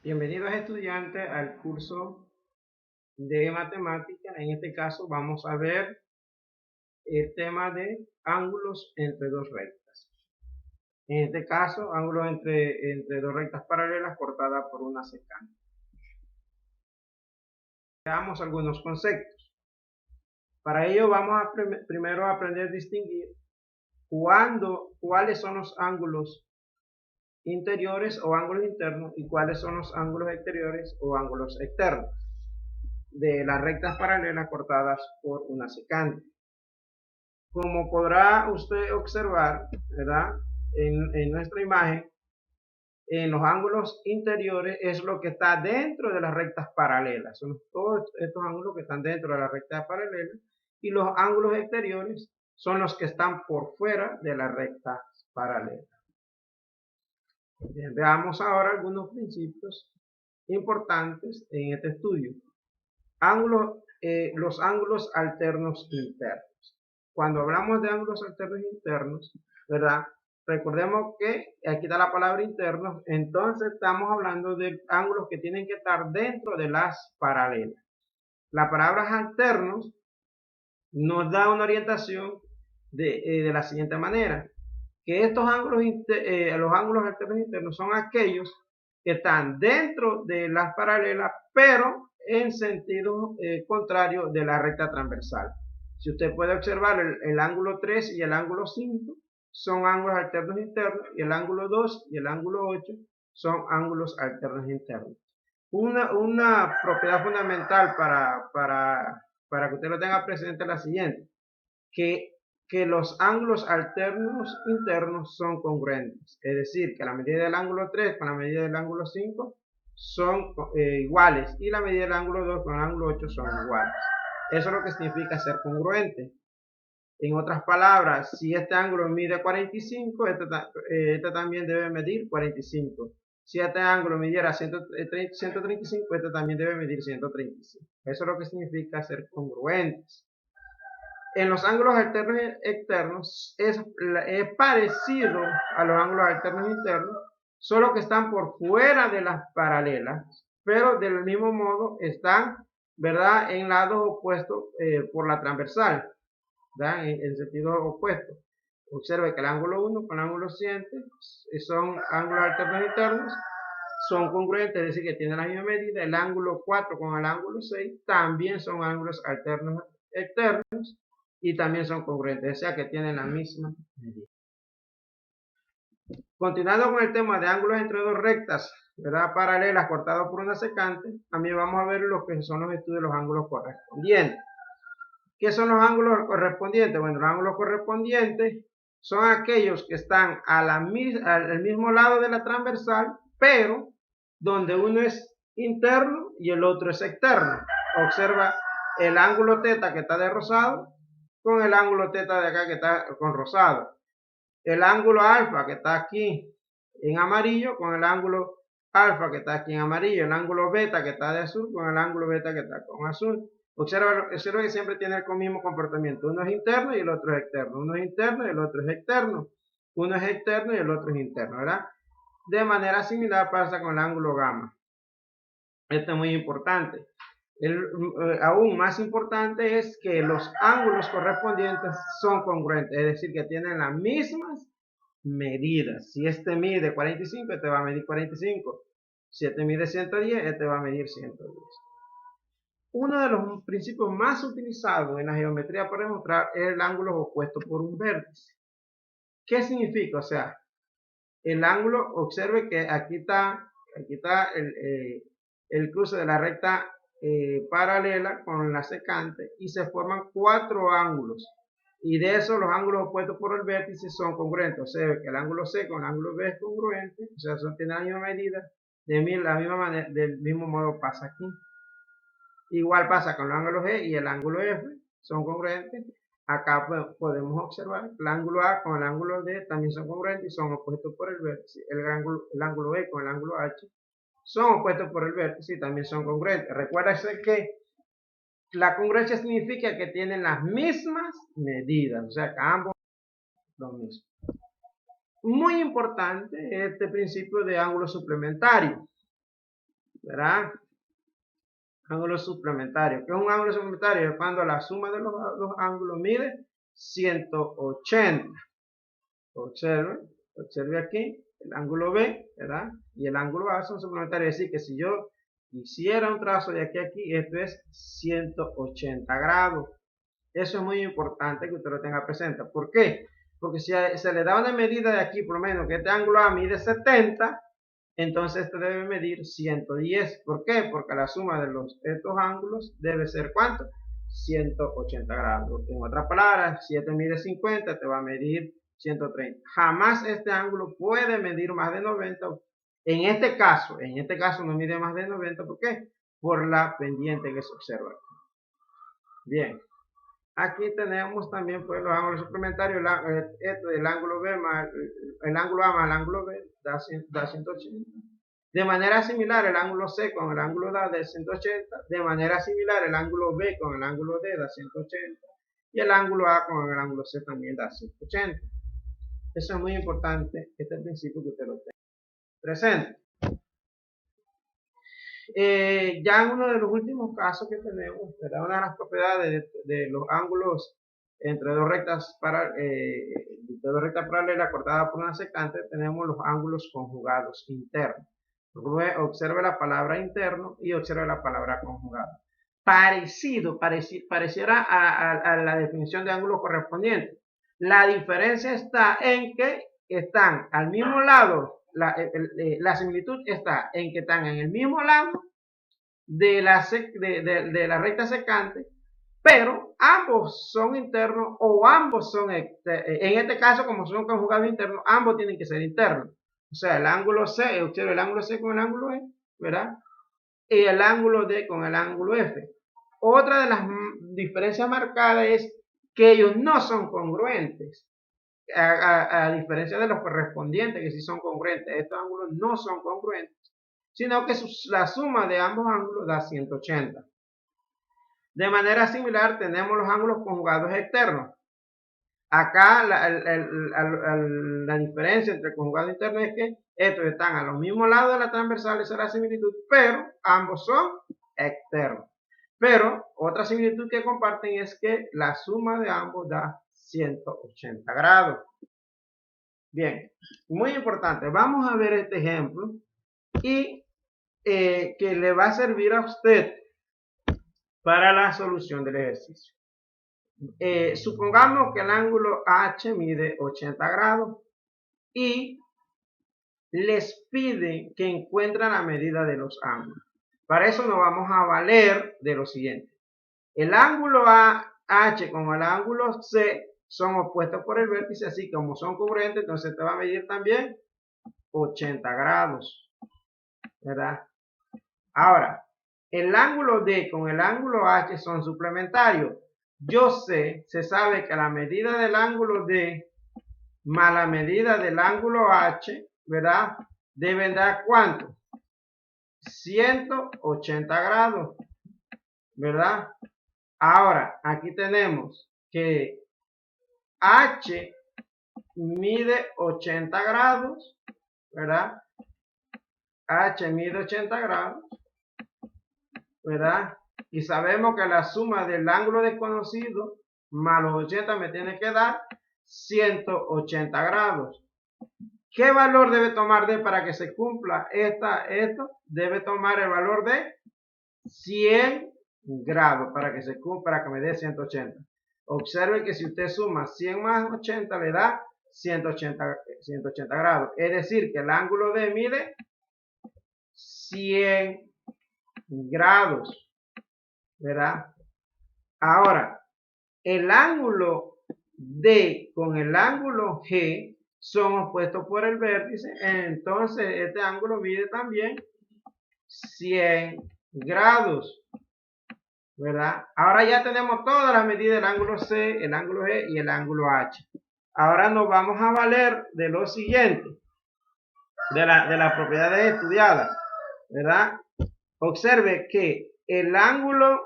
Bienvenidos estudiantes al curso de matemática. En este caso vamos a ver el tema de ángulos entre dos rectas. En este caso, ángulos entre dos rectas paralelas cortadas por una secante. Veamos algunos conceptos. Para ello vamos a primero aprender a distinguir cuáles son los ángulos interiores o ángulos internos y cuáles son los ángulos exteriores o ángulos externos de las rectas paralelas cortadas por una secante. Como podrá usted observar, ¿verdad? En nuestra imagen, en los ángulos interiores es lo que está dentro de las rectas paralelas. Son todos estos ángulos que están dentro de las rectas paralelas. Y los ángulos exteriores son los que están por fuera de las rectas paralelas. Bien, veamos ahora algunos principios importantes en este estudio. Los ángulos alternos internos. Cuando hablamos de ángulos alternos internos, ¿verdad? Recordemos que aquí está la palabra internos, entonces estamos hablando de ángulos que tienen que estar dentro de las paralelas. La palabra alternos nos da una orientación de la siguiente manera, que estos ángulos, los ángulos alternos internos son aquellos que están dentro de las paralelas, pero en sentido contrario de la recta transversal. Si usted puede observar el ángulo 3 y el ángulo 5 son ángulos alternos internos, y el ángulo 2 y el ángulo 8 son ángulos alternos internos. Una propiedad fundamental para que usted lo tenga presente es la siguiente, que los ángulos alternos internos son congruentes, es decir, que la medida del ángulo 3 con la medida del ángulo 5 son iguales y la medida del ángulo 2 con el ángulo 8 son iguales. Eso es lo que significa ser congruente. En otras palabras, si este ángulo mide 45, este también debe medir 45. Si este ángulo midiera 135, este también debe medir 135. Eso es lo que significa ser congruentes. En los ángulos alternos externos es parecido a los ángulos alternos internos, solo que están por fuera de las paralelas, pero del mismo modo están, ¿verdad?, en lados opuestos por la transversal, ¿verdad?, en sentido opuesto. Observe que el ángulo 1 con el ángulo siguiente son ángulos alternos internos, son congruentes, es decir, que tienen la misma medida. El ángulo 4 con el ángulo 6 también son ángulos alternos externos y también son congruentes, o sea que tienen la misma medida. Continuando con el tema de ángulos entre dos rectas, ¿verdad?, paralelas cortados por una secante, también vamos a ver lo que son los estudios de los ángulos correspondientes. ¿Qué son los ángulos correspondientes? Bueno, los ángulos correspondientes son aquellos que están al mismo lado de la transversal, pero donde uno es interno y el otro es externo. Observa el ángulo θ que está de rosado con el ángulo θ de acá que está con rosado. El ángulo alfa que está aquí en amarillo con el ángulo alfa que está aquí en amarillo. El ángulo beta que está de azul con el ángulo beta que está con azul. Observa que siempre tiene el mismo comportamiento. Uno es interno y el otro es externo. Uno es interno y el otro es externo. Uno es externo y el otro es interno, ¿verdad? De manera similar pasa con el ángulo gamma. Esto es muy importante. Aún más importante es que los ángulos correspondientes son congruentes, es decir, que tienen las mismas medidas. Si este mide 45, este va a medir 45. Si este mide 110, este va a medir 110. Uno de los principios más utilizados en la geometría para demostrar es el ángulo opuesto por un vértice. ¿Qué significa? O sea, el ángulo, observe que aquí está el cruce de la recta paralela con la secante y se forman cuatro ángulos. Y de eso los ángulos opuestos por el vértice son congruentes. O sea, que el ángulo C con el ángulo B es congruente, o sea, tienen la misma medida, de la misma manera, del mismo modo pasa aquí. Igual pasa con el ángulo G y el ángulo F, son congruentes. Acá podemos observar el ángulo A con el ángulo D también son congruentes y son opuestos por el vértice. El ángulo E con el ángulo H son opuestos por el vértice y también son congruentes. Recuérdese que la congruencia significa que tienen las mismas medidas, o sea que ambos lo mismo. Muy importante este principio de ángulo suplementario. ¿verdad? Ángulo suplementario. ¿Qué es un ángulo suplementario? Es cuando la suma de los dos ángulos mide 180. Observe, observe aquí, el ángulo B, ¿verdad? Y el ángulo A son suplementarios. Es decir, que si yo hiciera un trazo de aquí a aquí, esto es 180 grados. Eso es muy importante que usted lo tenga presente. ¿Por qué? Porque si se le da una medida de aquí, por lo menos que este ángulo A mide 70, entonces este debe medir 110. ¿Por qué? Porque la suma de estos ángulos debe ser ¿cuánto? 180 grados. En otras palabras, si este mide 50, te va a medir 130. Jamás este ángulo puede medir más de 90. En este caso no mide más de 90. ¿Por qué? Por la pendiente que se observa. Bien. Aquí tenemos también pues, los ángulos suplementarios. Esto del ángulo B más el ángulo A más el ángulo B da 180. De manera similar, el ángulo C con el ángulo D da 180. De manera similar, el ángulo B con el ángulo D da 180. Y el ángulo A con el ángulo C también da 180. Eso es muy importante, este principio que usted lo tenga presente. Ya en uno de los últimos casos que tenemos, ¿verdad? Una de las propiedades de los ángulos entre dos rectas paralelas cortadas por una secante, tenemos los ángulos conjugados internos. Observe la palabra interno y observe la palabra conjugado. Pareciera a la definición de ángulo correspondiente. La diferencia está en que están al mismo lado, la similitud está en que están en el mismo lado de la recta secante, pero ambos son internos o ambos son, en este caso como son conjugados internos, ambos tienen que ser internos. O sea, el ángulo C, observa el ángulo C con el ángulo E, ¿verdad? Y el ángulo D con el ángulo F. Otra de las diferencias marcadas es que ellos no son congruentes. A diferencia de los correspondientes que sí son congruentes, estos ángulos no son congruentes, sino que la suma de ambos ángulos da 180. De manera similar tenemos los ángulos conjugados externos. Acá la diferencia entre conjugado interno es que estos están a los mismos lados de la transversal, esa es la similitud, pero ambos son externos. Pero otra similitud que comparten es que la suma de ambos da 180 grados. Bien, muy importante. Vamos a ver este ejemplo y que le va a servir a usted para la solución del ejercicio. Supongamos que el ángulo H mide 80 grados y les pide que encuentren la medida de los ángulos. Para eso nos vamos a valer de lo siguiente. El ángulo H con el ángulo C son opuestos por el vértice, así como son congruentes, entonces te va a medir también 80 grados, ¿verdad? Ahora, el ángulo D con el ángulo H son suplementarios. Se sabe que la medida del ángulo D más la medida del ángulo H, ¿verdad? Deben dar ¿cuánto? 180 grados, ¿verdad? Ahora, aquí tenemos que H mide 80 grados, ¿verdad? H mide 80 grados, ¿verdad? Y sabemos que la suma del ángulo desconocido más los 80 me tiene que dar 180 grados. ¿Qué valor debe tomar D para que se cumpla esto? Debe tomar el valor de 100 grados para que se cumpla, para que me dé 180. Observe que si usted suma 100 más 80 le da 180 grados. Es decir, que el ángulo D mide 100 grados, ¿verdad? Ahora, el ángulo D con el ángulo G son opuestos por el vértice, entonces este ángulo mide también 100 grados, ¿verdad? Ahora ya tenemos todas las medidas del ángulo C, el ángulo G y el ángulo H. Ahora nos vamos a valer de lo siguiente, de las propiedades estudiadas, ¿verdad? Observe que el ángulo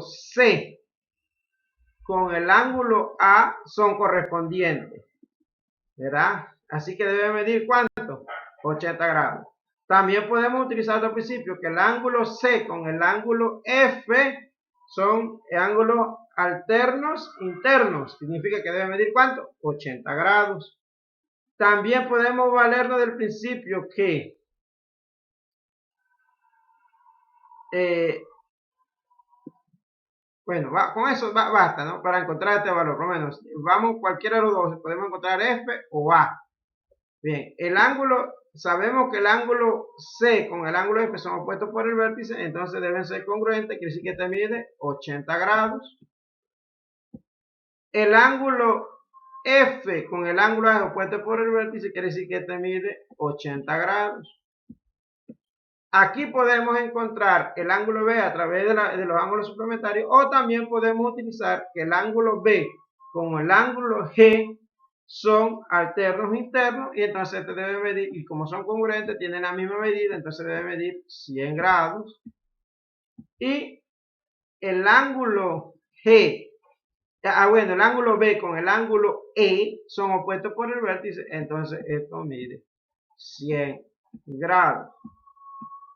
C con el ángulo A son correspondientes. ¿verdad? Así que debe medir ¿cuánto? 80 grados. También podemos utilizar otro principio, que el ángulo C con el ángulo F son ángulos alternos internos. Significa que debe medir ¿cuánto? 80 grados. También podemos valernos del principio que bueno, con eso basta, ¿no? Para encontrar este valor, por lo menos, vamos cualquiera de los dos, podemos encontrar F o A. Bien, el ángulo, sabemos que el ángulo C con el ángulo F son opuestos por el vértice, entonces deben ser congruentes, quiere decir que este mide 80 grados. El ángulo F con el ángulo A es opuesto por el vértice, quiere decir que este mide 80 grados. Aquí podemos encontrar el ángulo B a través de los ángulos suplementarios, o también podemos utilizar que el ángulo B con el ángulo G son alternos internos, y entonces este debe medir, y como son congruentes, tienen la misma medida, entonces debe medir 100 grados. Y el ángulo G, bueno, el ángulo B con el ángulo E son opuestos por el vértice, entonces esto mide 100 grados.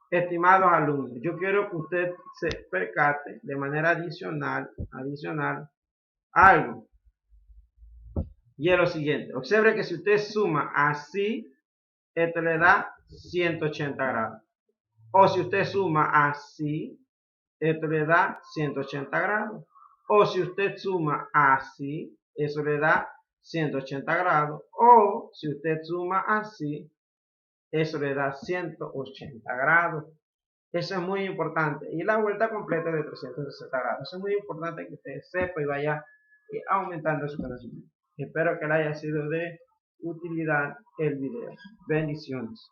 Estimados alumnos, yo quiero que usted se percate de manera adicional algo. Y es lo siguiente, observe que si usted suma así, esto le da 180 grados. O si usted suma así, esto le da 180 grados. O si usted suma así, eso le da 180 grados. O si usted suma así, eso le da 180 grados. Eso es muy importante. Y la vuelta completa de 360 grados. Eso es muy importante que usted sepa y vaya aumentando su conocimiento. Espero que le haya sido de utilidad el video. Bendiciones.